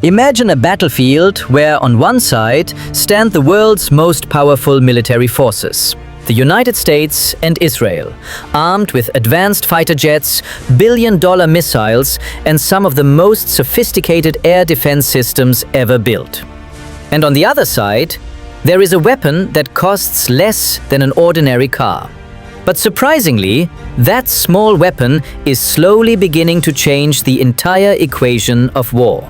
Imagine a battlefield where on one side stand the world's most powerful military forces, the United States and Israel, armed with advanced fighter jets, billion-dollar missiles, and some of the most sophisticated air defense systems ever built. And on the other side, there is a weapon that costs less than an ordinary car. But surprisingly, that small weapon is slowly beginning to change the entire equation of war.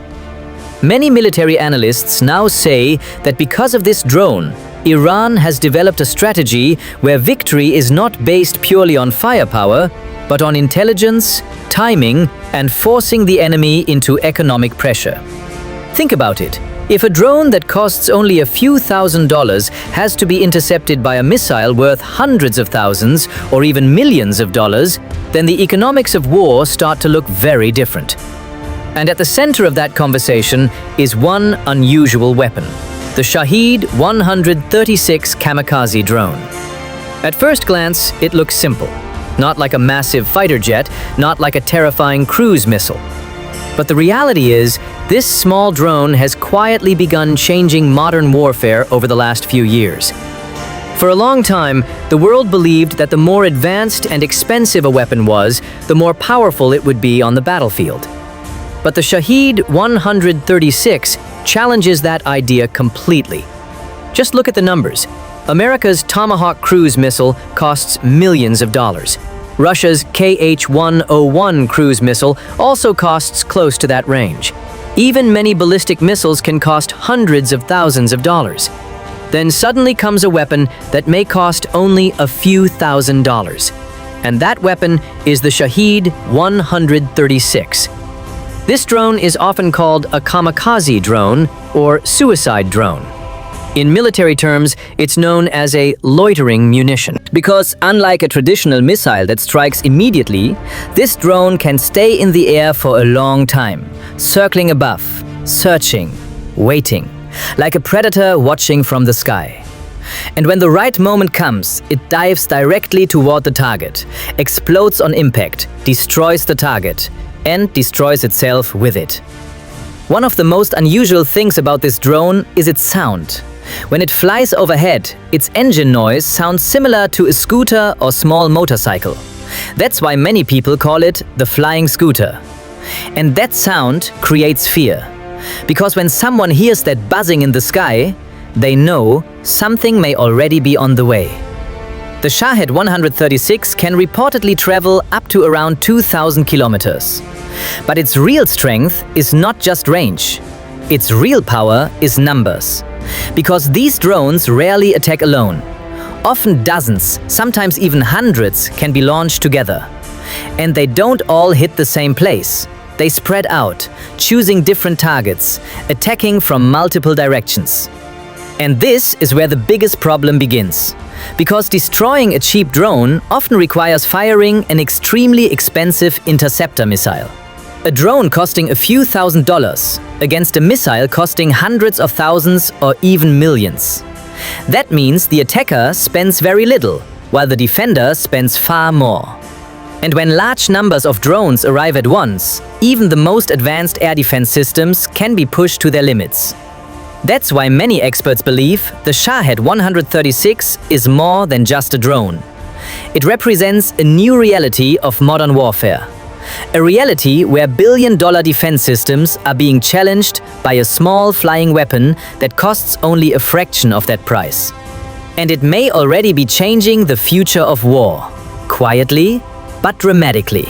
Many military analysts now say that because of this drone, Iran has developed a strategy where victory is not based purely on firepower, but on intelligence, timing, and forcing the enemy into economic pressure. Think about it. If a drone that costs only a few $1,000s has to be intercepted by a missile worth hundreds of thousands or even millions of dollars, then the economics of war start to look very different. And at the center of that conversation is one unusual weapon, the Shahed-136 kamikaze drone. At first glance, it looks simple. Not like a massive fighter jet, not like a terrifying cruise missile. But the reality is, this small drone has quietly begun changing modern warfare over the last few years. For a long time, the world believed that the more advanced and expensive a weapon was, the more powerful it would be on the battlefield. But the Shahed-136 challenges that idea completely. Just look at the numbers. America's Tomahawk cruise missile costs millions of dollars. Russia's KH-101 cruise missile also costs close to that range. Even many ballistic missiles can cost hundreds of thousands of dollars. Then suddenly comes a weapon that may cost only a few $1,000s. And that weapon is the Shahed-136. This drone is often called a kamikaze drone or suicide drone. In military terms, it's known as a loitering munition. Because unlike a traditional missile that strikes immediately, this drone can stay in the air for a long time, circling above, searching, waiting, like a predator watching from the sky. And when the right moment comes, it dives directly toward the target, explodes on impact, destroys the target, and destroys itself with it. One of the most unusual things about this drone is its sound. When it flies overhead, its engine noise sounds similar to a scooter or small motorcycle. That's why many people call it the flying scooter. And that sound creates fear. Because when someone hears that buzzing in the sky, they know something may already be on the way. The Shahed-136 can reportedly travel up to around 2,000 kilometers. But its real strength is not just range. Its real power is numbers. Because these drones rarely attack alone. Often dozens, sometimes even hundreds, can be launched together. And they don't all hit the same place. They spread out, choosing different targets, attacking from multiple directions. And this is where the biggest problem begins. Because destroying a cheap drone often requires firing an extremely expensive interceptor missile. A drone costing a few $1,000s against a missile costing hundreds of thousands or even millions. That means the attacker spends very little, while the defender spends far more. And when large numbers of drones arrive at once, even the most advanced air defense systems can be pushed to their limits. That's why many experts believe the Shahed-136 is more than just a drone. It represents a new reality of modern warfare. A reality where billion-dollar defense systems are being challenged by a small flying weapon that costs only a fraction of that price. And it may already be changing the future of war, quietly but dramatically.